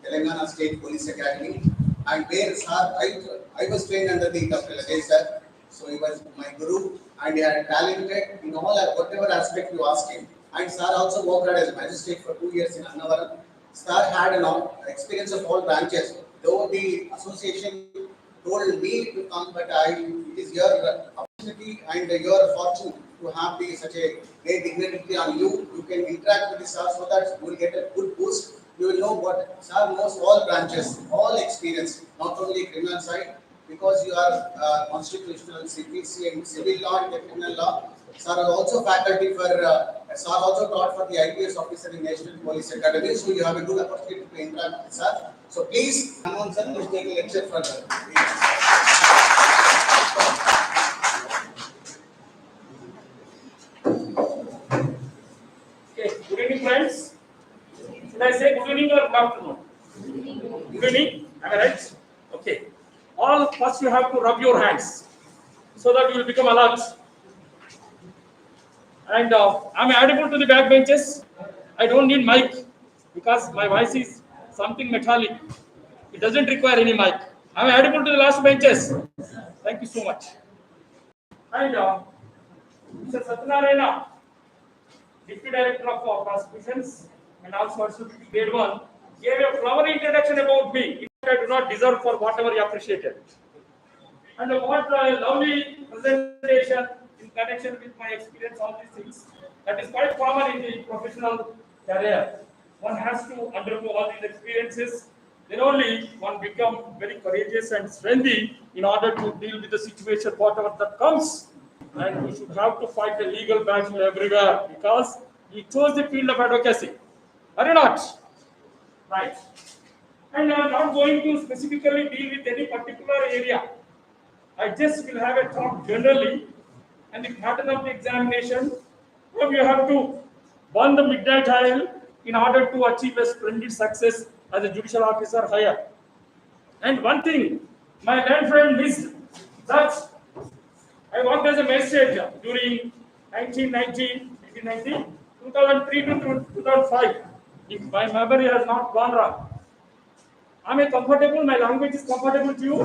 Telangana State Police Academy, and where sir, I was trained under the Dr. Lagay sir. So he was my guru, and he had talented in all whatever aspect you ask him. And sir also worked as a magistrate for 2 years in Annavaram. Sir had an experience of all branches. Though the association told me to come, but it is your opportunity and your fortune to have such a great dignity on you. You can interact with the sir so that you will get a good boost. You will know what sir knows all branches, all experience, not only criminal side, because you are constitutional, CPC, and civil law and criminal law. Sir is also faculty for, sir also taught for the IPS officer in National Police Academy, so you have a good opportunity to interact with sir. So please, Hanuman sir, please take a lecture further. Okay, good evening friends. Should I say good evening or good afternoon? Good evening, am I right? Okay. All first you have to rub your hands so that you will become alert. And I'm audible to the back benches. I don't need mic because my voice is something metallic. It doesn't require any mic. I'm audible to the last benches. Thank you so much. And Mr. Satyanarayana, Deputy Director of Prosecutions and also Associate Grade 1, gave a flowery introduction about me. I do not deserve for whatever he appreciated. And what a lovely presentation in connection with my experience, all these things. That is quite common in the professional career. One has to undergo all these experiences. Then only one become very courageous and strengthy in order to deal with the situation, whatever that comes. And we should have to fight a legal battle everywhere because he chose the field of advocacy. Are you not? Right. And I am not going to specifically deal with any particular area. I just will have a talk generally, and the pattern of the examination, you have to burn the midnight oil in order to achieve a splendid success as a judicial officer higher. And one thing my learned friend missed, that I worked as a magistrate during 2003 to 2005. If my memory has not gone wrong. Am I comfortable? My language is comfortable to you?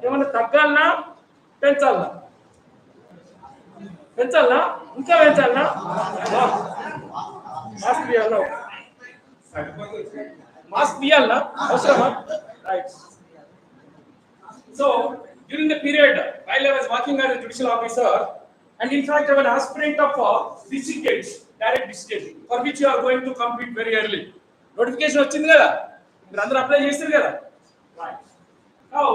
ఏమన్నా తగ్గాలనా పెంచాలనా పెంచాలనా ఇంకా పెంచాలనా mask తీయాలా mask తీయాలనా అవసరమా right so during the period while I was working as a judicial officer, and in fact I was an aspirant of district judge, direct district judge, for which you are going to compete very early. Notification వచ్చింది కదా మీరు అందరూ apply చేశారు కదా right now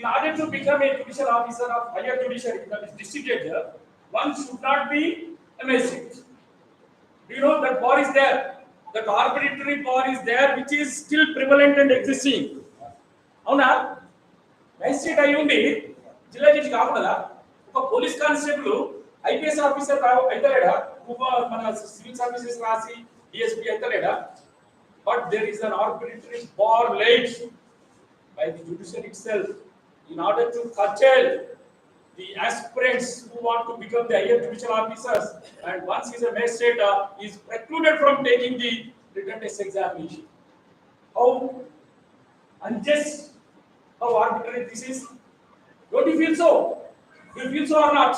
in order to become a judicial officer of higher judiciary, that is district judge, one should not be a magistrate. Do you know that bar is there? That arbitrary bar is there, which is still prevalent and existing. Avuna magistrate ayundi jilla judge kaakunda oka police constable IPS officer aitaleda mana civil services rasi DSP aitaleda, but there is an arbitrary bar laid by the judiciary itself in order to curtail the aspirants who want to become the higher judicial officers, and once he is a magistrate, is precluded from taking the written test examination. How unjust, how arbitrary this is. Don't you feel so? Do you feel so or not?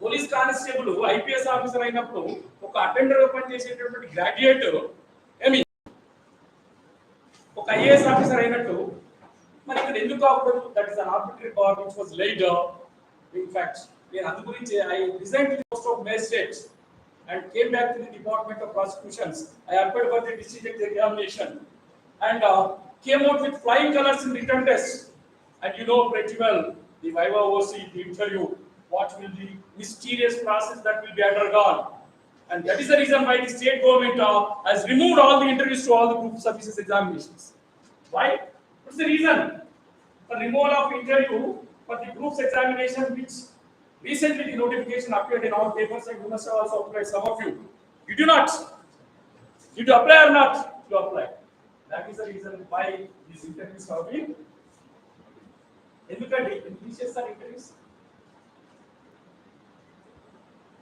Police constable, IPS officer అయినప్పుడు ఒక attender గా పనిచేసేటటువంటి graduate ఒక IAS officer అయినట్టు మరి ఇక్కడ ఎందుకు కాకూడదు? That is an arbitrary power which was laid in fact. నేను అందు గురించి I resigned the post of magistrate and came back to the Department of Prosecutions. I applied for the district examination and came out with flying colors in written test. And you know pretty well the Viva OC, the interview, what will be mysterious process that will be undergone. And that is the reason why the state government has removed all the interviews to all the group services examinations. Why? What's the reason for removal of interview for the groups examination, which recently the notification appeared in all papers, and you must have also applied, some of you. You do not. Did you apply or not? You apply. That is the reason why these interviews have been. ఎందుకండి చేస్తారు interviews?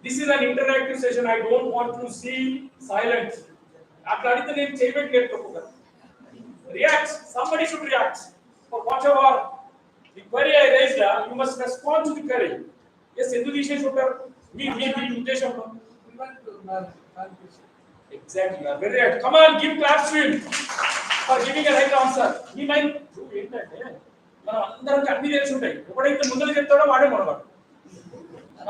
This is an interactive session. I don't want to see silence. అట్లా అడిగితే నేను చేయబెట్టలేదు. react. Somebody should react. For whatever the query I raised, you must respond to the query. Yes, ఎందుకు తీసేసి ఉంటారు? మీ ఉద్దేశంలో. Exactly, you are very right. Come on, give claps to him for giving a right answer. Me mind ఏంటంటే మనం అందరికి అన్ని తెలిసి ఉంటాయి. ఎప్పుడైతే ముందర చెప్తాడో వాడే మొదలు.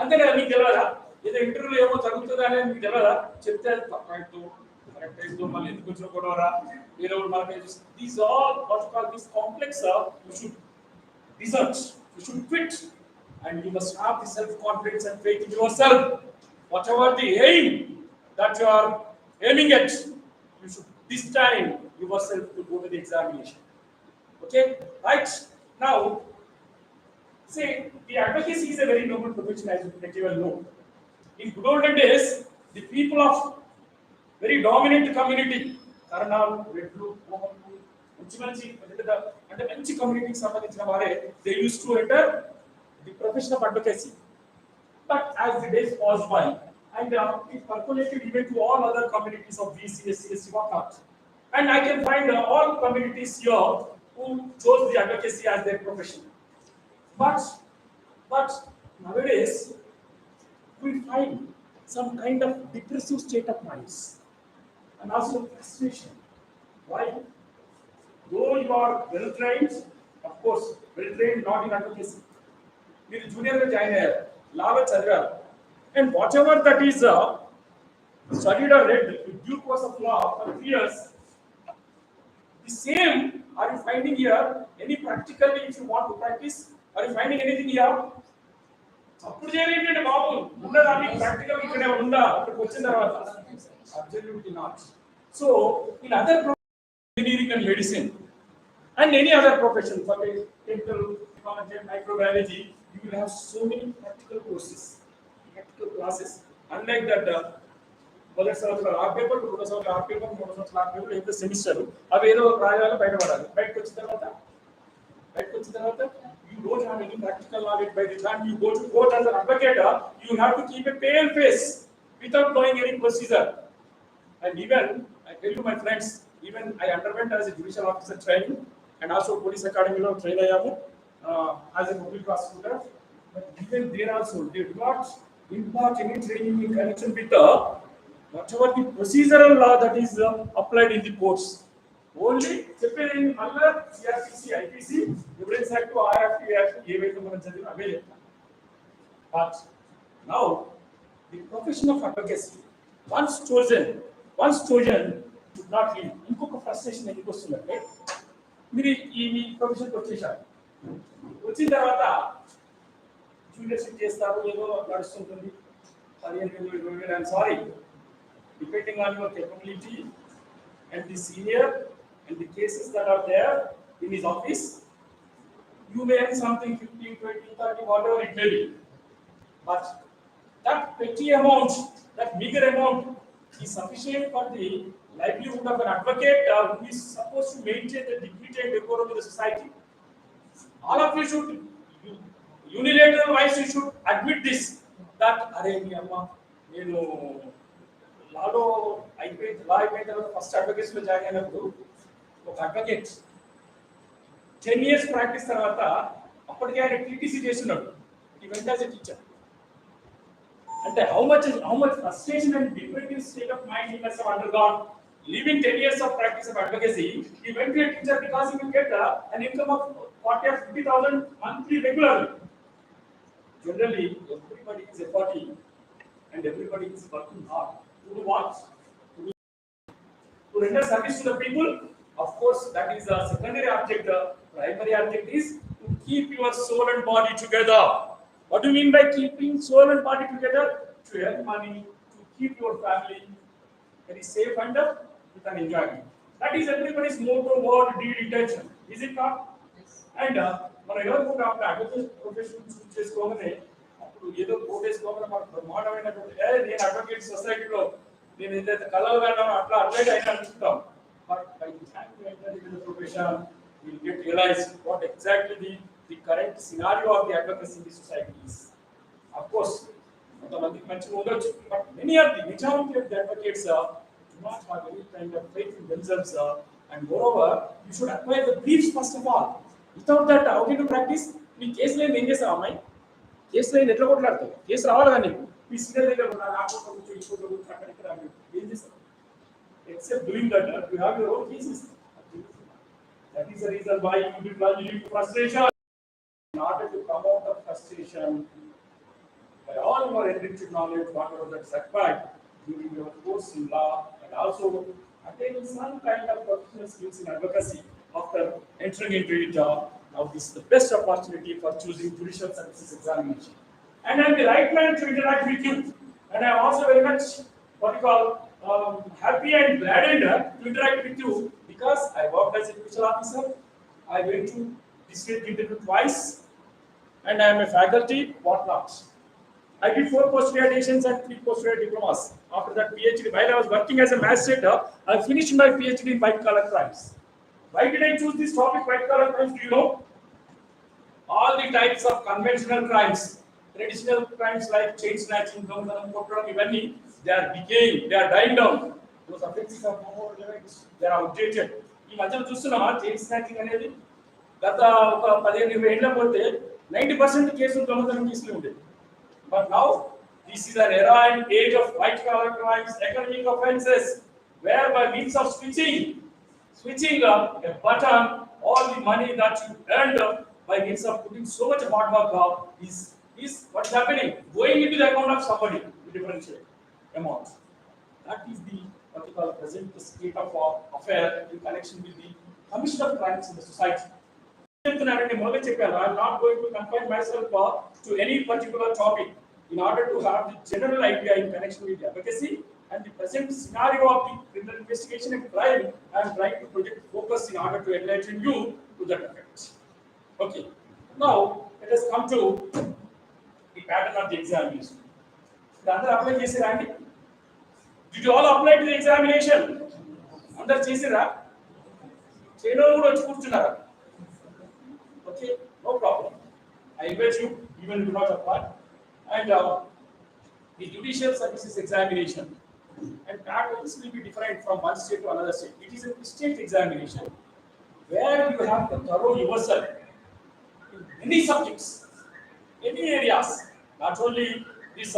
అంతే కదా, మీకు తెలియదా? ఏదో ఇంటర్వ్యూలో ఏమో జరుగుతుందా అనేది మీకు తెలియదా? చెప్తే కరెక్ట్ అయితే మళ్ళీ ఎందుకు వచ్చిన గొడవరా ఏదో మనకి these all what call this complex you should research, you should quit, and you must have the self confidence and faith in your self. What ever the aim that you are aiming at, you should this time yourself to go to the examination. Okay, right now, see, the advocacy is a very noble profession, as you well know. In good olden days, the people of very dominant community, Karanalu, Redlu, Mohanlu, మంచి అంటే మంచి కమ్యూనిటీకి సంబంధించిన వారే they used to enter the profession of advocacy. But as the days passed by, and it percolated even to all other communities of BC, SC, ST, whatnot. And I can find all communities here who chose the advocacy as their profession. But nowadays, we find some kind of depressive state of minds and also frustration. Why? Though you are well trained, of course, well trained not in advocacy. మీరు జూనియర్గా join అయ్యారు, లాలో చదివారు, and whatever that is studied or read in due course of law for 3 years, the same are you finding here any practically if you want to practice? Are you finding anything here? అప్పుడు చేరేంటంటే బాబు ఉన్నదాన్ని practical ఇక్కడే ఉందా అక్కడికి వచ్చిన తర్వాత? Absolutely not. So in other engineering and medicine and any other profession, for chemical, ecology, microbiology, you will have so many practical courses, practical classes. Unlike that, మొదటి సంవత్సరం ఆ పేపర్, రెండో సంవత్సరం ఆ పేపర్, మూడో సంవత్సరం ఆ పేపర్, ఏదో సెమిస్టర్ అవి ఏదో రాయాలి, బయటపడాలి. బయటకు వచ్చిన తర్వాత you don't have any practical knowledge. By the time you go to court as an advocate, you have to keep a pale face without knowing any procedure. And even I tell you, my friends, even I underwent as a judicial officer training and also police academy lo train ayyamu as a public prosecutor. But even there also they do not impart any training in connection with whatever the procedural law that is applied in the courts. Only చెప్పేది మళ్ళా CrPC, IPC, evidence act, RFT act ఏవైతే మనం చదివినా అవే చెప్తాం. But now the profession of advocacy, once chosen should not leave. ఇంకొక frustration ఎందుకు వస్తుందంటే, మీరు ఈ ప్రొఫెషన్కి వచ్చేసారు, వచ్చిన తర్వాత జూనియర్షిప్ చేస్తారు, ఏదో నడుస్తుంటుంది, 15,000, 20,000. I'm sorry, depending on your capability and the senior and the cases that are there in his office, you may earn something 15, 20, 30, whatever it may be. But that petty amount, that meager amount is sufficient for the livelihood of an advocate who is supposed to maintain the dignity and decorum of the society. All of you should, unilateral wise, you should admit this, that are మీ అమ్మ నేను లాలో అయిపోయిన తర్వాత first అడ్వకేట్స్లో join అయినప్పుడు ఒక advocate 10 years practice తర్వాత అప్పటికే ఆయన TTC చేస్తున్నాడు, ఈ వెంట యాజ్ ఎ టీచర్. అంటే how much frustration and depressive state of mind he must have undergone. Leaving 10 years of practice of advocacy, he went to a teacher because he will get an income of 40 or 50,000 monthly regularly. Generally, everybody is efforting and everybody is working hard to do what? To render service to the people. Of course, that is a secondary object. The primary object is to keep your soul and body together. What do you mean by keeping soul and body together? To earn money, to keep your family very safe and with an enjoyment. That is everybody's motto, word, deed, intention. Is it not? And మన ఎవరు కూడా advocate profession చూస్ చేసుకోగానే అప్పుడు ఏదో coat వేసుకోగానే మనకు బ్రహ్మాండమైనటువంటి నేను advocate సొసైటీలో నేను ఏదైతే కళలు కన్నానో అట్లా అడ్వైట్ అయినా అనుకుంటాం. But by the time you enter into the profession, you will get realized what exactly the current scenario of the advocacy in the society is. Of course, కొంతమందికి మంచిగా ఉండొచ్చు, but many of the majority of the advocates do not have any kind of faith in themselves And moreover, you should acquire the briefs first of all. Without that, how can you practice? Me case line ఏం చేస్తావు అమ్మాయి case line ఎట్లా కొట్లాడతావు case రావాలి కానీ మీ senior దగ్గర ఉన్నారు ఆ photo కూర్చో ఈ ఫోటో కూర్చో అక్కడ ఇక్కడ ఏం చేస్తావు except doing that you have your own cases. That is the reason why you will lead to frustration. In order to come out of frustration by all your enriched knowledge, whatever that is acquired during your course in law, and also attaining some kind of professional skills in advocacy after entering into it. Now this is the best opportunity for choosing judicial services examination. And I am the right man to interact with you. And I am also very much what you call happy and gladdened to interact with you because I worked as a judicial officer. I went to district interview twice, and I am a faculty, what not. I did 4 post-graduations and 3 post-graduate diplomas. After that PhD, while I was working as a magistrate, I finished my PhD in white-collar crimes. Why did I choose this topic, white-collar crimes? Do you know? All the types of conventional crimes, traditional crimes like chain snatching, they are decaying, they are dying down. Those offenses are no more relevant, they are outdated. ఈ మధ్యలో చూస్తున్నామా chain snatching అనేది గత ఒక 15-20 ఏళ్ల పోతే 90% కేసులు దొంగతనం కేసులు ఉండేవి. But now this is an era and age of white collar crimes, economic offences, where by means of switching a button, all the money that you earned by means of putting so much hard work is what's happening, going into the account of somebody with differential amount. That is the what we call present state of affair in connection with the commission of crimes in the society. I am not going to confine myself to any particular topic in order to have the general idea in connection with advocacy and the present scenario of the criminal investigation and crime. I am trying to project focus in order to enlighten you to that effect. Okay, now let us come to the pattern of the examination. The other apply chesira andi? Did you all apply to the examination? Andaru chesira? Cheno kuda vachi kurchunnara? Okay, no problem. I invite you, even if you do not apply. And the judicial services examination and patterns will be different from one state to another state. It is a state examination where you have to thorough yourself in many subjects, any areas, not only this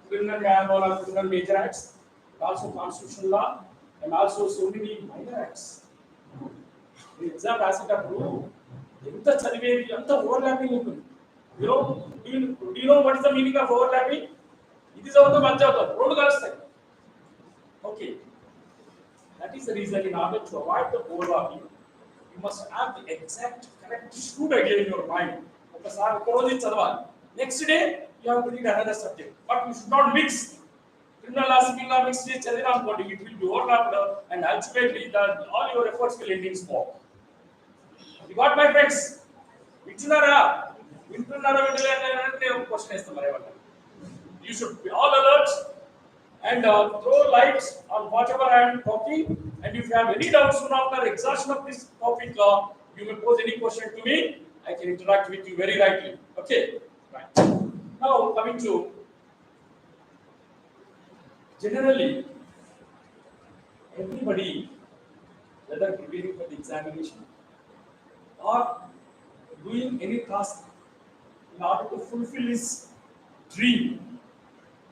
criminal manual or criminal major acts, but also constitutional law and also so many minor acts. The exam రాసేటప్పుడు ఎంత చదివేది అంత overlapping ఉంటుంది. You know what is the meaning of overlapping? It is also bunch of road కలుస్తాయి. Okay, that is the reason in order to avoid the overlapping, you must have the exact correct shrewd idea in your mind. ఒకసారి ఒక రోజు చదవాలి, next day you have to read another subject, but you should not mix criminal law, civil law mix చేసి చదివినా అనుకోండి, it will be overlapped and ultimately all your efforts will end in smoke. You got my friends? వింటున్నారా? Question is you should be all alert and throw light on whatever I am talking, and if you have any doubts after exhaustion of this topic, you may pose any question to me. I can interact with you very rightly. Okay, right. Now coming to generally everybody, whether preparing for the examination or doing any task in order to fulfill his dream,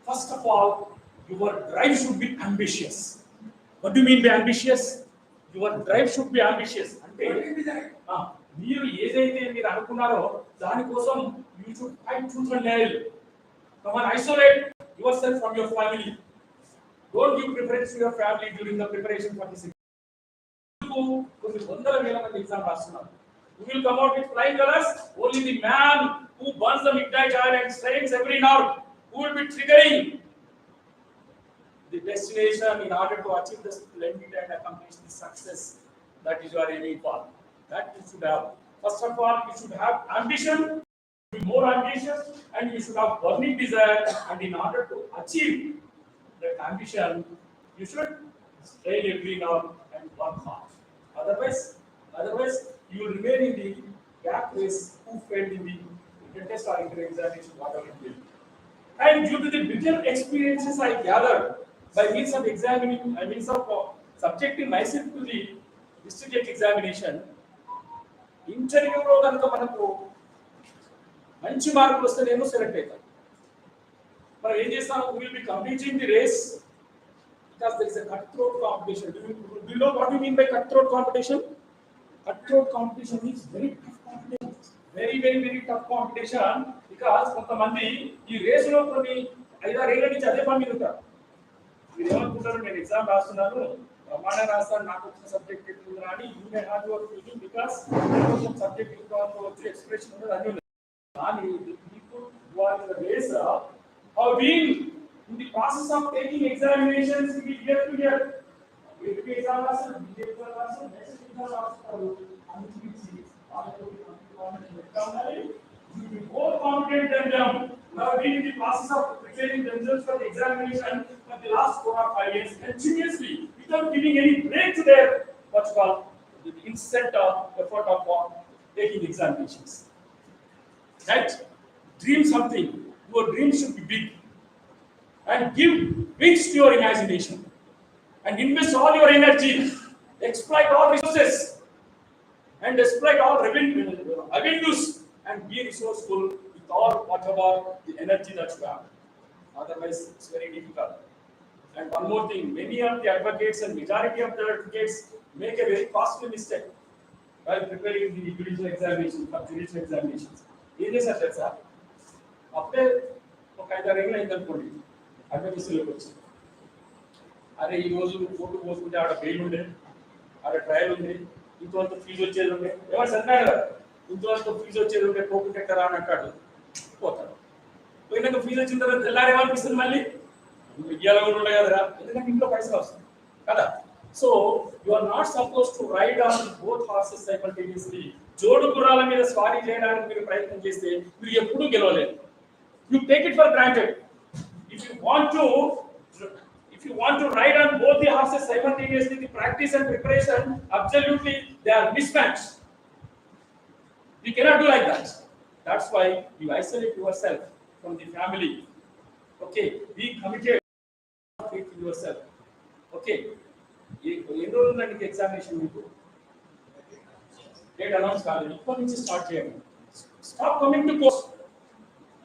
first of all, your drive should be ambitious. What do you mean by ambitious? Your drive should be ambitious. అంటే మీరు ఏదైతే మీరు అనుకున్నారో దానికోసం you should fight tooth and nail. Come on, isolate yourself from your family. Don't give preference to your family during the preparation for this exam. కొన్ని వందల వేల మంది ఎగ్జామ్ రాస్తున్నారు. You will come out with flying colors. Only the man who burns the midnight oil and strains every nerve, who will be triggering the destination in order to achieve the splendid and accomplish the success that is your aiming for. That you should have. First of all, you should have ambition, be more ambitious, and you should have burning desire. And in order to achieve that ambition, you should strain every nerve and work hard. Otherwise, you will remain in the gap race who failed in the written test or interview examination, whatever it will. And due to the bitter experiences I gathered by means of examining, by means of subjecting myself to the district examination ఇంటర్వ్యూలో కనుక మనకు మంచి మార్కులు వస్తేనేమో select అవుతాం. మనం ఏం చేస్తాం, will be completing the race because there is a cutthroat competition. Do you know what we mean by cutthroat competition? Cutthroat competition is very tough competition. Very tough competition because కొంతమంది ఈ రేసులో కొన్ని 5-6 ఏళ్ల నుంచి అదే పని మీద ఉంటారు. మీరు ఏమనుకుంటారు, నేను ఎగ్జామ్ రాస్తున్నాను, ప్రమాణం రాస్తాను, నాకు వచ్చిన సబ్జెక్ట్ ఎట్లుందా అని you may have your feeling because subject ఇంకా వచ్చి ఎక్స్ప్రెషన్ ఉండదు అన్నీ ఉన్నాయి. కానీ people who are in the race have been in the process of taking examinations we get to get exam రాస్తారు, exam రాస్తారు, next exam రాస్తారు, అన్నిటికీ you be more confident than them. Now being in the process of preparing themselves for the examination for the last 4 or 5 years continuously without giving any break to their what's called the incessant effort of taking examinations. Right? Dream something. Your dream should be big. And give wings to your imagination. And invest all your energy. Exploit all resources. And exploit all avenues. And be resourceful with all whatever the energy that you have. Otherwise, it's very difficult. And one more thing, many of the advocates and majority of the advocates make a very costly mistake while preparing the judicial examinations for judicial examinations. ఏం చేశారు తెలుసా, అప్పుడే ఒక 5-6 ఏళ్ళు అయిందనుకోండి అడ్వకేసీలోకి వచ్చింది. అరే ఈరోజు కోర్టు పోసుకుంటే ఆడ బెయిల్ ఉండే, ఆడ ట్రయల్ ఉంది, ఇంతవరకు ఫీజు వచ్చేది ఉండే, ఎవరు సన్నాడు కదా, ఇంతవరకు ఫీజు వచ్చేది ఉండే పోకుంటే ఎక్కడ అని అంటాడు, పోతాడు. పోయినాక ఫీజు వచ్చిన తర్వాత తెల్లారేమనిపిస్తుంది, మళ్ళీ ఇయ్యాల కూడా ఉండే కదరా, ఎందుకంటే ఇంట్లో పైసలు వస్తుంది కదా. So you are not suppose to ride on both horses simultaneously. జోడు గుర్రాల మీద స్వారీ చేయడానికి మీరు ప్రయత్నం చేస్తే మీరు ఎప్పుడూ గెలవలేరు. You take it for granted. If you want to ride on both the horses simultaneously, the practice and preparation, absolutely they are mismatched. You cannot do like that. That's why you isolate yourself from the family. Okay, be committed, faith in yourself. Okay, enroll in the examination మీకు date announce కాలేదు, ఇప్పటి నుంచి start చేయండి. Stop coming to course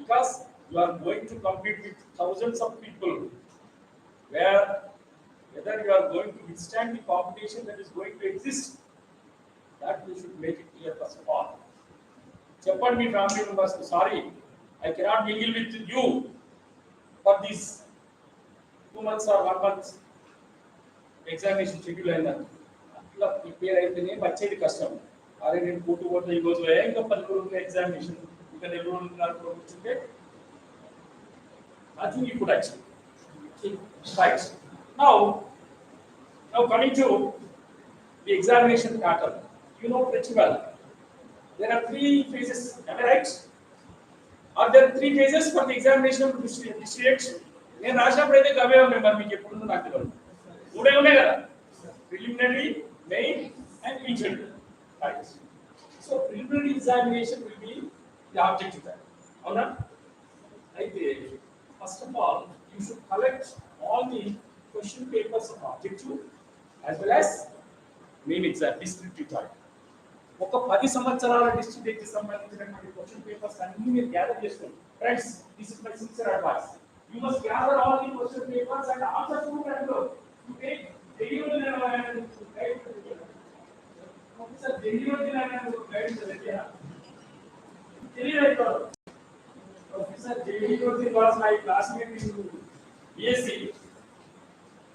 because you are going to compete with thousands of people, where whether you are going to withstand the competition that is going to exist, that you should make it clear first of all. Cheppandi me family members, sorry I cannot mingle with you for these 2 months or 1 month examination schedule అయిందా, అట్లా prepare అయితేనే వచ్చేది కష్టం. అరే నేను court పోతే ఈరోజు ఇంకా 10 రోజులు ఎగ్జామినేషన్, ఇంకా 4 రోజులు కూర్చుంటే I think you could achieve. Right. Now coming to the examination pattern. You know pretty well. There are 3 phases. Am I right? Are there 3 phases for the examination of district? నేను రాసినప్పుడైతే గవే ఉన్నాయి, మరి మీకు ఎప్పుడు నాకు తెలియదు. 3 ఉన్నాయి కదా, preliminary, main and injury. Right. So preliminary examination will be the objective time. అవునా? అయితే first of all, you should collect all the question papers of objective as well as main exam district type. ఒక 10 సంవత్సరాల district కి సంబంధించినటువంటి question papers అన్ని మీరు gather చేసుకోండి. Friends, this is my sincere advice. You must gather all the question papers and answer to that. To take delivery and guide to the professor delivery and guide to the clear. Professor J.D. was my classmate in BSc.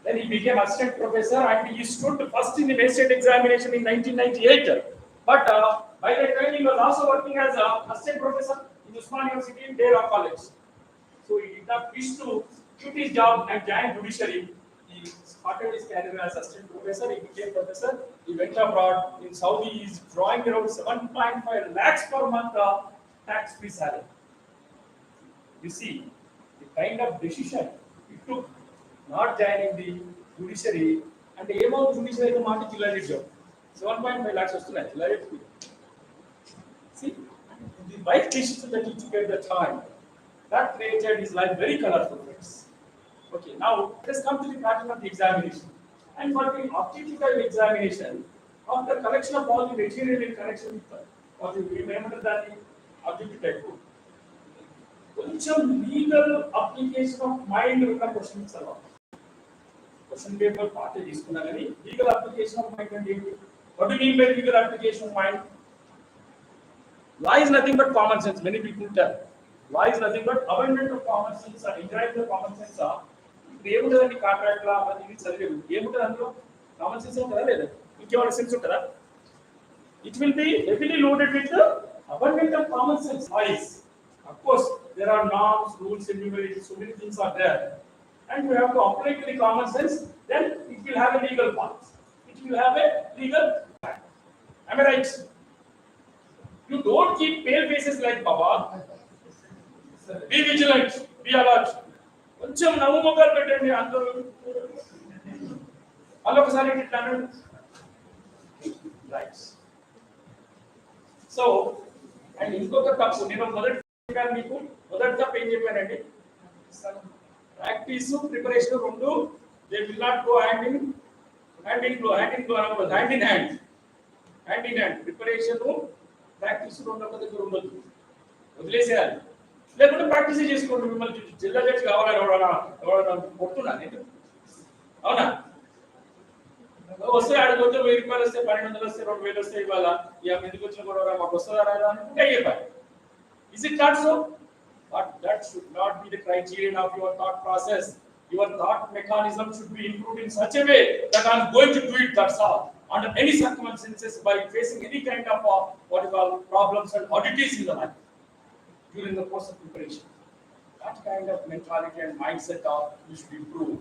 Then he became assistant professor and he stood first in the May State examination in 1998. But by that time he was also working as an assistant professor in Usman University in Dera College. So he did not wish to quit his job and join judiciary. He started his career as assistant professor. He became professor. He went abroad in Saudi. He is drawing around 7.5 lakhs per month tax-free salary. You see the kind of decision he took, not joining the judiciary, and the aim of judiciary is to జిల్లా judge 7.5 lakhs వస్తున్నాయి జిల్లా judge. See the right decision that he took at the time, that created his life very colorful, friends. Okay, now let us come to the pattern of the examination. And for the objective type examination, After collection of all the material in connection with all the remember that objective type. కొంచెం legal application of mind ఉన్న questions అలా question paper part తీసుకున్నా కానీ legal application of mind అంటే ఏంటి? What do mean by legal application of mind? Law is nothing but common sense. Many people tell law is nothing but abundant of common sense and indirect of common sense. ఇప్పుడు ఏముంటుందండి contract లా అది ఇది చదివేది ఏముంటుంది అందులో? Common sense ఉంటుందా లేదా? ఇంకేమైనా సెన్స్ ఉంటుందా? It will be heavily loaded with the abundant of common sense. Laws, of course, there are norms, rules, enumerations, so many things are there, and you have to apply to the common sense. Then it will have a legal path. It will have a legal path. Am I right? You don't keep pale faces like Baba. Be vigilant. Be alert. కొంచెం నవ్వు మొక్కలు పెట్టండి అందరూ. మళ్ళొకసారి ఇట్లా right. So and ఇంకొక తప్పు నేను మొదటి మీకు మొదటి తప్పు ఏం చెప్పానండి? ప్రాక్టీస్ ప్రిపరేషన్ రెండు they will not go hand in hand. Preparation practice రెండు ఒక దగ్గర ఉండదు, వదిలేసేయాలి. లేకుంటే ప్రాక్టీస్ చేసుకోండి. మిమ్మల్ని జిల్లా జడ్జి కావాలని ఎవరైనా కొడుతున్నా నేను? అవునా? వస్తే ఆడిపోతే 1000 రూపాయలు వస్తే 1200 వస్తే 2000 వస్తే ఇవాళ ఎందుకు వచ్చిన కూడా మాకు వస్తుందా రాదా అంటే అయ్యేపాలి. Is it not so? But that should not be the criterion of your thought process. Your thought mechanism should be improved in such a way that I am going to do it, that's all. Under any circumstances, by facing any kind of what you call problems and oddities in the life during the course of preparation. That kind of mentality and mindset you should improve.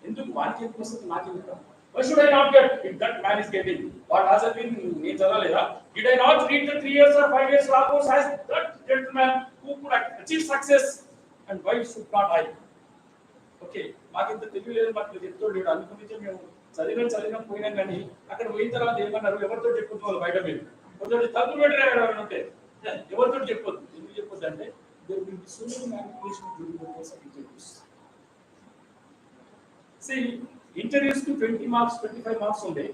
ఎందుకు వారికి ఎందుకు వస్తుంది నాకు ఎందుకు? Why should I not get if that man is getting? What has been నేను చదవలేదా? Did I not read the 3 years or 5 years law course as that gentleman who could achieve success? And why should not I? Okay, మాకు ఇంత తెలియలేదు, మాకు చెప్తాడు అనుకుని మేము చదివిన పోయినాం కానీ అక్కడ పోయిన తర్వాత ఏమన్నారు? ఎవరితో చెప్పొద్దు వాళ్ళు బయట మీరు కొంచెం తగ్గు పెట్టారు అంటే ఎవరితో చెప్పొద్దు. ఎందుకు చెప్పొద్దు అంటే there will be so many manipulations during the course of interviews. See, interviews to 20 marks, 25 marks ఉండే,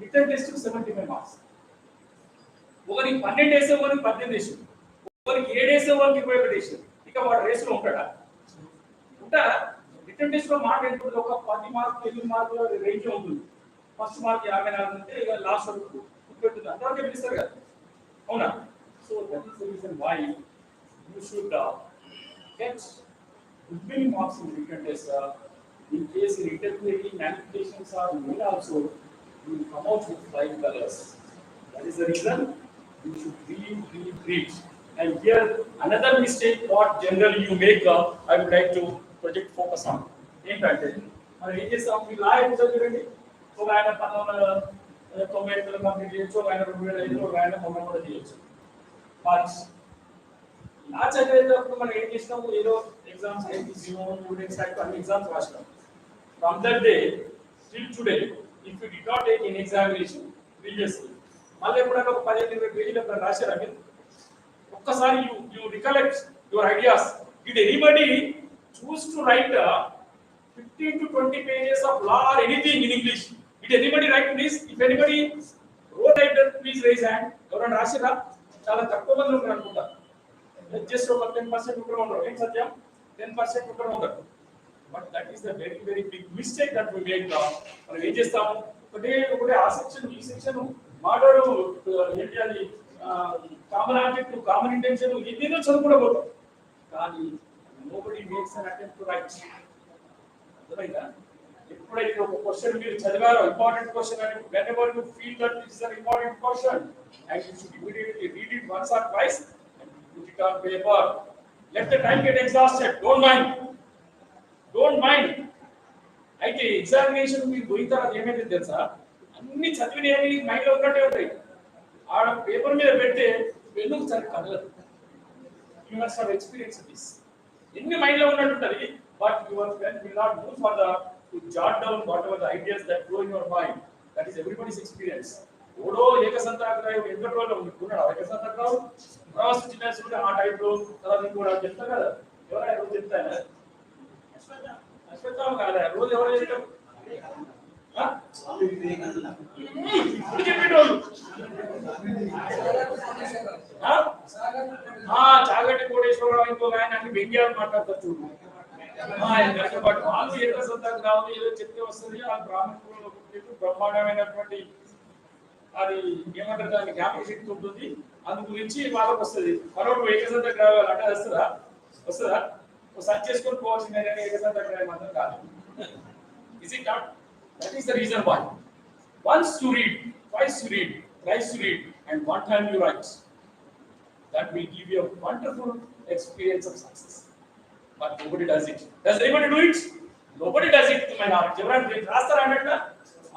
written test to 75 marks. ఒకరికి 12 వేసే ఒకరికి 18 వేసి, ఒకరికి 7 వేసే ఒకరికి 21 వేసి. ఇక వాడు రేసులో ఉంటాడా? ఉంటారా? రిటర్న్ టెస్ట్ లో మార్క్ ఎంత ఉంటుంది? ఒక 10 మార్కులు 8 మార్కుల రేంజ్ ఉంటుంది. ఫస్ట్ మార్క్ 54 ఉంటే ఇక లాస్ట్ వరకు ఉంటుంది. అంతవరకు పిలుస్తారు కదా, అవునా? So that is the reason why you should get good many marks in written test. In case intermediary manipulations are made also, you will come out with flying colors. That is the reason you should read. And here another mistake what generally you make, I would like to project focus on. ఏంటంటే మనం ఏం చేస్తాం? మీ లా ఎంత చూడండి, ఒక ఆయన 1998 complete చేయొచ్చు, ఒక ఆయన 2005, ఒక ఆయన 90 కూడా చేయొచ్చు. బట్ లా చదివేటప్పుడు మనం ఏం చేసినాము? ఏదో ఎగ్జామ్స్ అన్ని exams రాసినాం. From that day till today, if you did not take any examination previously, మళ్ళీ ఎప్పుడైనా ఒక 15-20 పేజీలు అక్కడ రాశారా మీరు? ఒక్కసారి you recollect your ideas. Did anybody choose to write 15 to 20 pages of law or anything in English? Did anybody write this? If anybody wrote like that, please raise hand. ఎవరైనా రాశారా? చాలా తక్కువ మంది ఉన్నారు అనుకుంటా. జస్ట్ ఒక 10% ఉంటారు ఉన్నారు. ఏం సత్యం? 10% ఉంటారు ఉన్నారు. But that is the very big mistake that we make now. మనం ఏం చేస్తాము? ఒకటే ఆ సెక్షన్ ఈ సెక్షన్ మాట్లాడు ఏంటి అది కామన్ ఆబ్జెక్ట్ కామన్ ఇంటెన్షన్ ఎన్నో చదువుకోవడం. కానీ nobody makes an attempt to write. అర్థమైందా? ఎప్పుడైతే ఒక క్వశ్చన్ మీరు చదివారో ఇంపార్టెంట్ క్వశ్చన్ అని whenever you feel that this is an important question and you should immediately read it once or twice and put it on paper. Let the time get exhausted. Don't mind. అయితే examination మీరు పోయిన తర్వాత ఏమైతే తెలుసా? అన్ని చదివినవి mind లో ఉన్నట్టే ఉంటాయి. ఆడ పేపర్ మీద పెడితే ఎందుకు చదివి కదలదు. You must have experience this. ఎన్ని మైండ్ లో ఉన్నట్టు ఉంటుంది, but your pen will not move for the to jot down whatever the ideas that flow in your mind. That is everybody's experience. ఓడో ఏకసంతాగ్రాహం ఎంత రోజులు ఉన్నాడు ఏకసంతాగ్రాహం రాసు చిన్న ఆ టైప్ లో తర్వాత ఇంకోటి చెప్తారు కదా, ఎవరైనా రోజు చెప్తారా? అశ్వత్థామ కాదా? రోజు ఎవరు చెప్తారు? ఇప్పుడు చెప్పేటోళ్ళు చాగంటి కోటేశ్వరరావు ఇంకొక ఆయన అన్ని వ్యంగ్యాలు మాట్లాడతారు చూడు. బట్ వాళ్ళు ఎక్కడ సొంతంగా రావాలి ఏదో చెప్తే వస్తుంది. ఆ బ్రాహ్మణులు బ్రహ్మాండమైనటువంటి అది ఏమంటారు దాన్ని జ్ఞాపక శక్తి ఉంటుంది. అందు గురించి వాళ్ళకి వస్తుంది. మరొకటి ఏకసంతకు రావాలి అంటే వస్తుందా ఒకసారి చేసుకొని పోవాల్సిందే కానీ ఏకసంతకు రాయ మాత్రం కాదు. Is it not? That is the reason why. Once you read, twice you read, thrice you read, and one time you write. That will give you a wonderful experience of success. But nobody does it. Does anybody do it? Nobody does it to my knowledge. ఎవరైనా రాస్తారా అన్నట్టు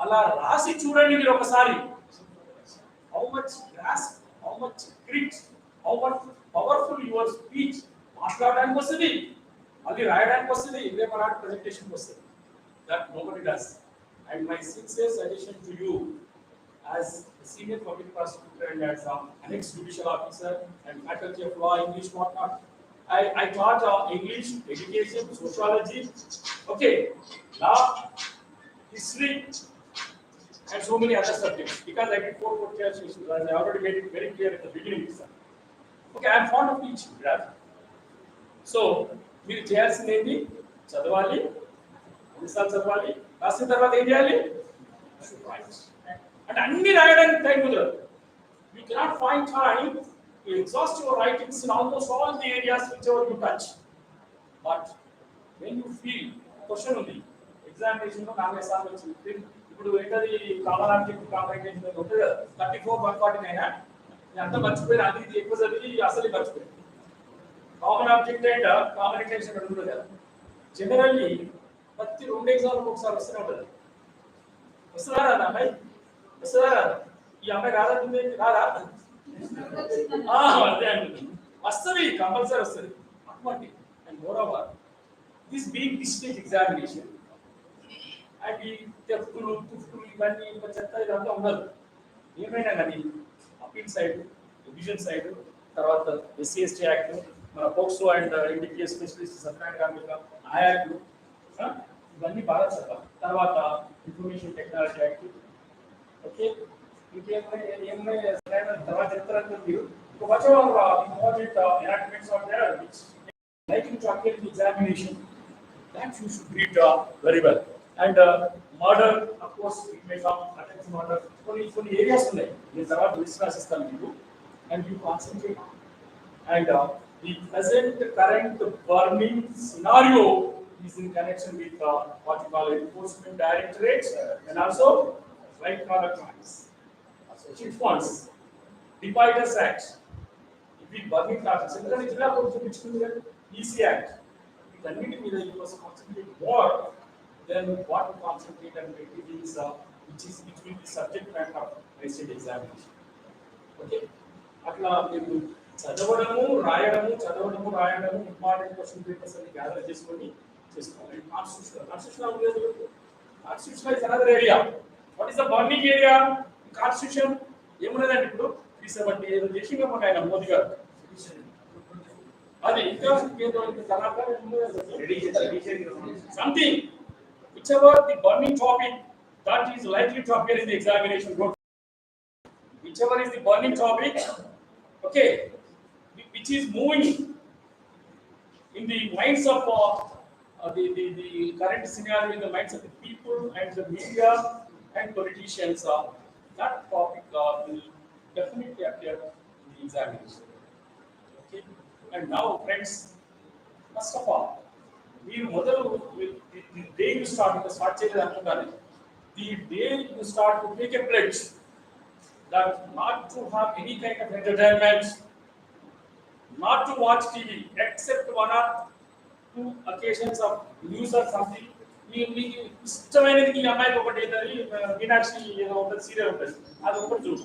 అలా రాసి చూడండి మీరు ఒకసారి. How much grasp, how much grit, how much powerful your speech. మాట్లాడడానికి వస్తుంది, మళ్ళీ రాయడానికి వస్తుంది, రేపు నాటి ప్రెజెంటేషన్కి వస్తుంది. That nobody does. And my sincere suggestion to you, as a senior public prosecutor and as an ex-judicial officer and faculty of law, English, whatnot, I taught English, education, sociology, okay, law, history, and so many other subjects. Because I did 4 court issues, and I already made it very clear at the beginning. Okay, I am fond of teaching. So, మీరు చేయాల్సింది ఏంటి? చదవాలి, ఎన్నిసార్లు చదవాలి, రాసిన తర్వాత ఏం చేయాలి అంటే అన్ని రాయడానికి టైం కుదరదు. You cannot find time to exhaust your writings in almost all the areas whichever you touch. But when you feel question ఉంది ఎగ్జామినేషన్ లో 40 సార్లు వచ్చింది, ఇప్పుడు ఏంటది కామన్ ఆబ్జెక్ట్ కాంప్రిహెన్షన్ ఉంటుంది కదా 34 149 అంతా మర్చిపోయి అది ఇది ఎక్కువ చదివి అసలు మర్చిపోయి. Common object and common intention ఉంటుంది కదా, జనరల్లీ ప్రతి 2 ఎగ్జామ్లకు ఒకసారి వస్తూనే ఉంటుంది. వస్తుందా రాదా అమ్మాయి? వస్తుందా రాదా? ఈ అమ్మాయి రాదంటుంది, రాదా? అదే అంటుంది, వస్తుంది, కంపల్సరీ వస్తుంది. అటువంటి and more over this being district examination and ఈ తెఫ్టులు తుఫ్టులు ఇవన్నీ చెత్త ఇదంతా ఉండదు. ఏమైనా కానీ అపీల్ సైడ్, డివిజన్ సైడ్, తర్వాత SC/ST యాక్ట్, మన POCSO and indicate specialist Satyanarayana గారు ఆ యాక్ట్ ఇవన్నీ బాగా చదవాలి. తర్వాత ఇన్ఫర్మేషన్ టెక్నాలజీ యాక్ట్, ఓకే, ఇంకేమైనా తర్వాత చెప్తారంటే మీరు whatever important enactments are there which likely to appear in the examination, that you should read very well. And murder, of course, it may come, attempted murder, కొన్ని areas ఉన్నాయి. నేను తర్వాత list రాసిస్తాను మీకు, and you concentrate. And the present current burning scenario is in connection with what you call enforcement directorate and also white collar crimes, chit funds, Dividers Act, the burning charges. ఎందుకంటే జిల్లా court చూపించుకుంది కదా EC Act. వీటన్నిటి మీద you must concentrate more than what to concentrate and activities which will be subject matter of present examination. Okay, అట్లా మీరు చదవడము రాయడము important question papers అన్ని గ్యాదర్ చేసుకోవాలి. Constitutional is another area. What is the burning area? Constitution ఏమున్నదండి ఇప్పుడు 370 ఏదో చేసింగా మన ఆయన మోదీ గారు అది ఇంకా something whichever the burning topic that is likely to appear in the examination board, whichever is the burning topic, okay, which is moving in the minds of the current scenario, in the minds of the people and the media and politicians, that topic will definitely appear in the examination. Okay, and now friends, first of all, మీరు మొదలు the day you start చేయలేదు అనుకుంటాను, the day you start to take a pledge that not to have any kind of entertainment, not to watch TV except 1 or 2 occasions of news or something. మీకు ఇష్టమైనది ఈ అమ్మాయికి ఒకటి ఏంటది మీనాక్షి ఏదో ఒక సీరియల్ ఉంటుంది, అది ఒకటి చూడు.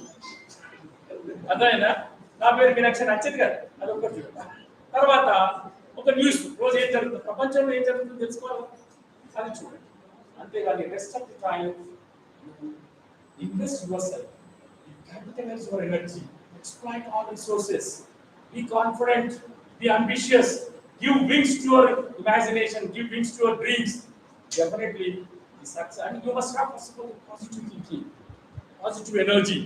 అర్థమైందా? నా పేరు మీనాక్షి నచ్చింది కదా, అది ఒకటి చూడు. తర్వాత ఒక న్యూస్ రోజు ఏం జరుగుతుంది, ప్రపంచంలో ఏం జరుగుతుందో తెలుసుకోవాలి, అది చూడండి. అంతేగాని rest of the time invest your self, capitalize your energy, exploit all resources, be confident, be ambitious, give wings to your imagination, give wings to your dreams. Definitely the success, and you must have first of all positive thinking, positive energy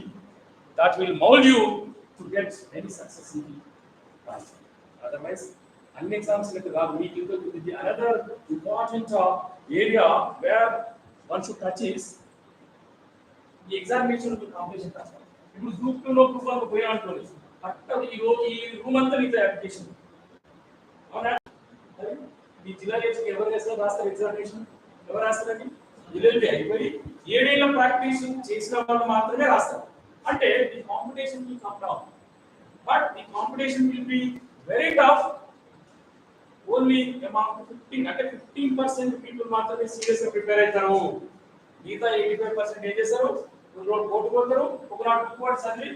that will mold you to get any success in life. Otherwise, any exams like that, another important area where one should touch is the examination of the competition. ఇప్పుడు group 2 లో group 1 పోయా అనుకోండి, అక్కడ ఈ room అంతా నీతో application అవునా? మీ జిల్లా నుంచి ఎవరు చేస్తారు, రాస్తారు ఎగ్జామినేషన్? ఎవరు రాస్తారండి? ఎల్ఎల్బి అయిపోయి 7 ఏళ్ల ప్రాక్టీస్ చేసిన వాళ్ళు మాత్రమే రాస్తారు. అంటే the competition will come down, but the competition will be very tough. Only amount 15 అంటే 15% పీపుల్ మాత్రమే సీరియస్ గా ప్రిపేర్ అవుతారు. మిగతా 85% ఏం చేస్తారు? రోజు కోర్టు పోతారు, ఒకనాడు రిపోర్ట్స్ అన్ని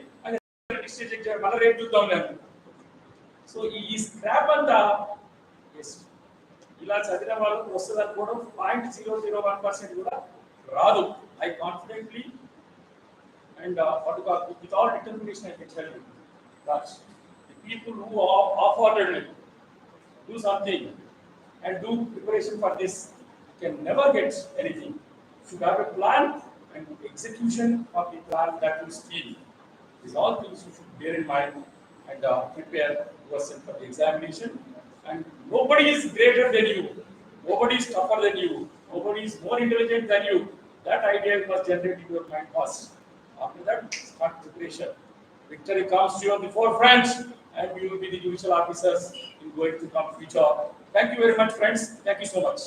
డిస్ట్రిక్ట్ ఎగ్జామ్ మళ్ళీ రేపు చూద్దాం లేదు. సో ఈ స్క్రాప్ అంతా ఇలా చదివిన వాళ్ళకు వస్తుంది అనుకోవడం 0.001% కూడా రాదు. I confidently and with all determination I can tell you that the people who half-heartedly do something and do preparation for this can never get anything. Should have a plan and execution of the plan that will steal. These all things you should bear in mind and prepare yourself for the examination. And nobody is greater than you, nobody is tougher than you, nobody is more intelligent than you. That idea you must generate in your mind first. After that, start preparation. Victory comes to you on the forefront, and we will be the judicial officers in going to come future. Thank you very much, friends. Thank you so much.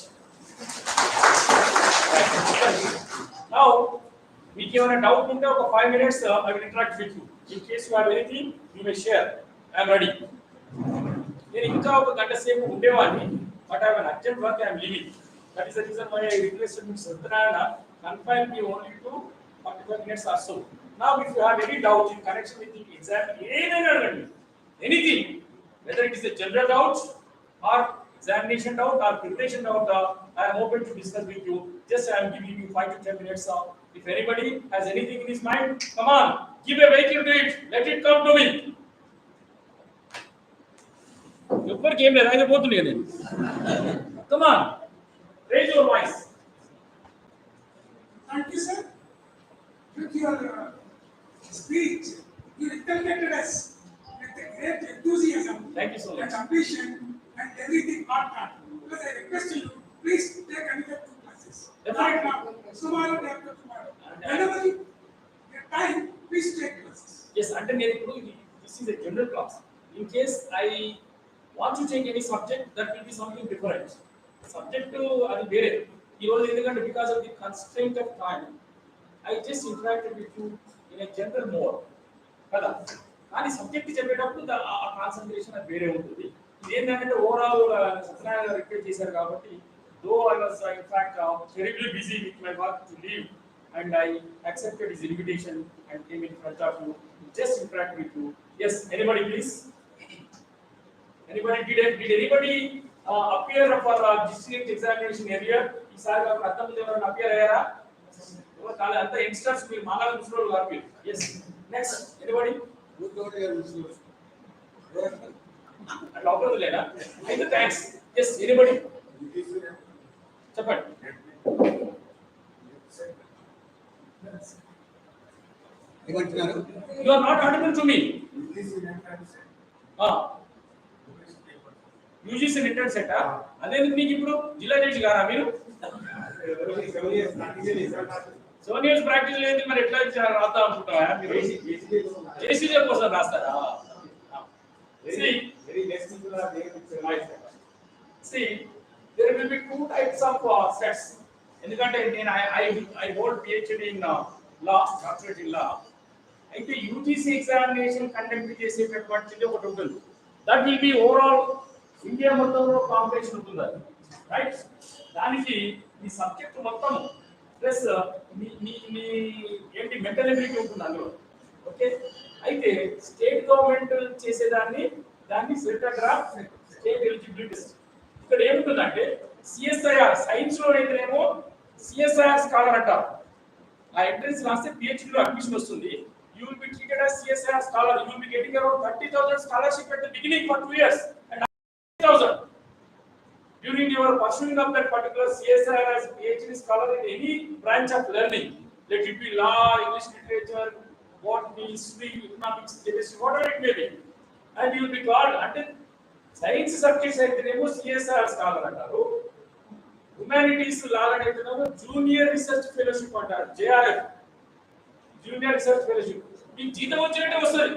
Now, we give a doubt in 5 minutes. I will interact with you. In case you have anything, you may share. I am ready. నేను ఇంకా ఒక గంట సేపు ఉండేవాడిని, but I have an urgent work. I am leaving. That is the reason why I requested Mr. Satyanarayana confine me only to 45 minutes or so. Now, if you have any doubt in connection with the exam, anything, whether it is a general doubt or examination doubt or preparation doubt, I am open to discuss with you. Just I am giving you 5 to 10 minutes. If anybody has anything in his mind, come on, give a vehicle to it. Let it come to me. ఎవరికి ఏం లేదు, అయితే పోతున్నాయి నేను. Come on, raise your voice. Thank you, sir. With your speech, you inculcated us with a great enthusiasm. Thank you so much. And ambition and everything part. Because I request you, please take another 2 classes. Definitely. Not now, tomorrow, day after tomorrow. Whenever you get time, please take classes. Yes, అంటే నేను ఇప్పుడు this is a general class. In case I want to take any subject, that will be something different. Subject అది వేరే. ఈ రోజు ఎందుకంటే because of the constraint of time, I just interacted with you in a general mode. కదా? కానీ subject చెప్పేటప్పుడు ఆ concentration అది వేరే ఉంటుంది. ఇది ఏంటంటే ఓవరాల్ సత్యనారాయణ రిక్వెస్ట్ చేశారు కాబట్టి, దో I was in fact terribly busy with my work to leave, and I accepted his invitation and came in front of you to just interact with you. Yes, anybody please? Anybody did anybody appear for district examination area? ఈసారి నాకు అర్థం ఎవరైనా appear అయ్యారా? కాదు, అంతా youngsters మీరు మాలాగా ముసలోళ్ళు కాదు మీరు. Yes, next anybody? అట్లా అవ్వదు లేదా? అయితే థ్యాంక్స్. Yes, anybody? చెప్పండి. ఏమంటున్నారు? You are not audible to me. UGC రిటర్న్ సెట్ అదేందుకు మీకు ఇప్పుడు జిల్లా జడ్జి గారా మీరు? సోనియర్స్ ప్రాక్టీస్ లేదు, మరి ఎట్లా రాద్దాం అనుకుంటారా మీరు? జేసీజే కోసం రాస్తారా? See, there will be 2 types of sets. ఎందుకంటే నేను I hold PhD in law, doctorate in law. అయితే UGC ఎగ్జామినేషన్ కండక్ట్ చేసేటటువంటిది ఒకటి ఉంటుంది. That will be overall India మొత్తంలో కాంపిటీషన్ ఉంటుంది, రైట్? దానికి ఈ సబ్జెక్ట్ మొత్తం ప్లస్ మీ ఏంటి మెంటల్ ఎబిలిటీ ఉంటుంది అందులో. ఓకే, అయితే స్టేట్ గవర్నమెంట్ చేసేదాన్ని set graph state eligibility test. ఇక్కడ ఏముంటుందంటే సిఎస్ఐఆర్ సైన్స్ లో అయితేనేమో సిఎస్ఐఆర్ స్కాలర్ అంటారు. ఆ ఎంట్రన్స్ రాస్తే PhD లో అడ్మిషన్ వస్తుంది. You will be treated as CSIR scholar. You will be getting around 30,000 scholarship at the beginning for 2 years and 30,000 during your pursuing of that particular CSR as PhD scholar in any branch of learning, let it be law, English literature, botany, history, economics, chemistry, whatever it may be, and you will be called అంటే science subjects అయితేనేమో CSR scholar అంటారు, humanities Lal అయితేనేమో junior research fellowship అంటారు, JRF, junior research fellowship. మీకు జీతం వచ్చేటే వస్తుంది,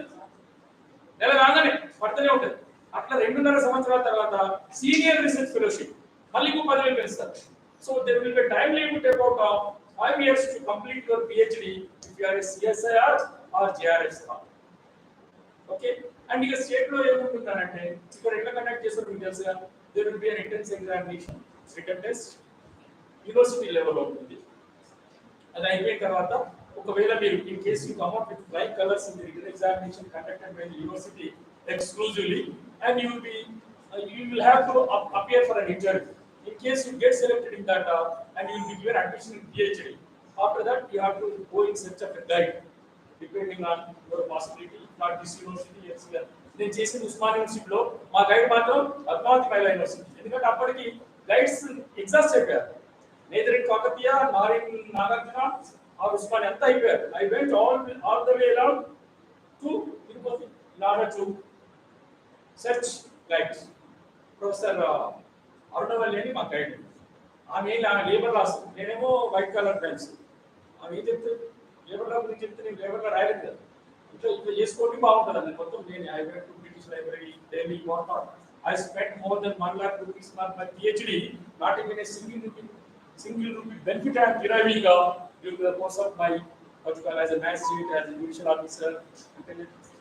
నెల రాగానే పడుతూనే ఉంటుంది. అట్లా 2.5 సంవత్సరాల తర్వాత సీనియర్ రీసెర్చ్ ఫెలోషిప్ మళ్ళీ 10,000 పెంచుతారు. So there will be time limit about 5 years to complete your PhD if you are a CSIR or JRF scholar. Okay, and ఇక స్టేట్ లో ఏముంటుందంటే ఇక్కడ ఎట్లా కండక్ట్ చేస్తారు మీకు తెలుసుగా, there will be an entrance examination, written test, university లెవెల్లో ఉంటుంది. అది అయిపోయిన తర్వాత ఒకవేళ మీరు in case you come up with flying colours in the written examination conducted by the university exclusively, and you will have to appear for an interview. In case you get selected in that and you will be given admission in PhD, after that you have to go in search of a guide depending on your possibility. Not this university, yes, నేను చేసిన ఉస్మానియా యూనివర్సిటీలో మా guide మాత్రం పద్మావతి మహిళా university, ఎందుకంటే అప్పటికి guides exhaust అయిపోయారు. Neither in Kakatiya, nor in Nagarjuna or Osmania అంతా అయిపోయారు. I went all the way around to Tirupati in order to search guides. Professor Arunavalli అని మా గైడ్, ఆమె లేబర్ రాస్, నేనేమో వైట్ కలర్ పెన్స్. ఆమె ఏం చెప్తే లేబర్ లా గురించి చెప్తే నేను లేబర్ లా రాయలేదు కదా, ఇట్లా చేసుకోవడం బాగుంటుంది అండి. మొత్తం నేను I went to British library, Delhi, what I spend more than 1 lakh rupees for my PhD, not even a single rupee benefit I am deriving during the course of my particular as a magistrate, as a judicial officer,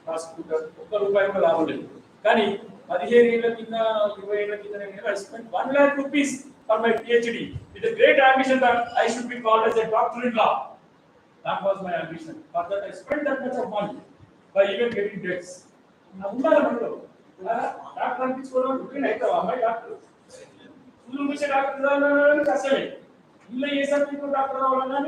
prosecutor, ఒక్క రూపాయి కూడా లాభం లేదు. కానీ 15 ఏళ్ల కింద 20 ఏళ్ల కింద నేను I spend 1 lakh rupees for my PhD with a great ambition that I should be called as a doctor in law. That was my ambition. For that I spent that much of money by even getting debts. నా ఉండాలి మనలో doctor అనిపించుకోవడం routine అవుతావు. అమ్మాయి doctor school నుంచి doctor కష్టమే, ఇంట్లో ఏ subject doctor అవ్వాలన్నా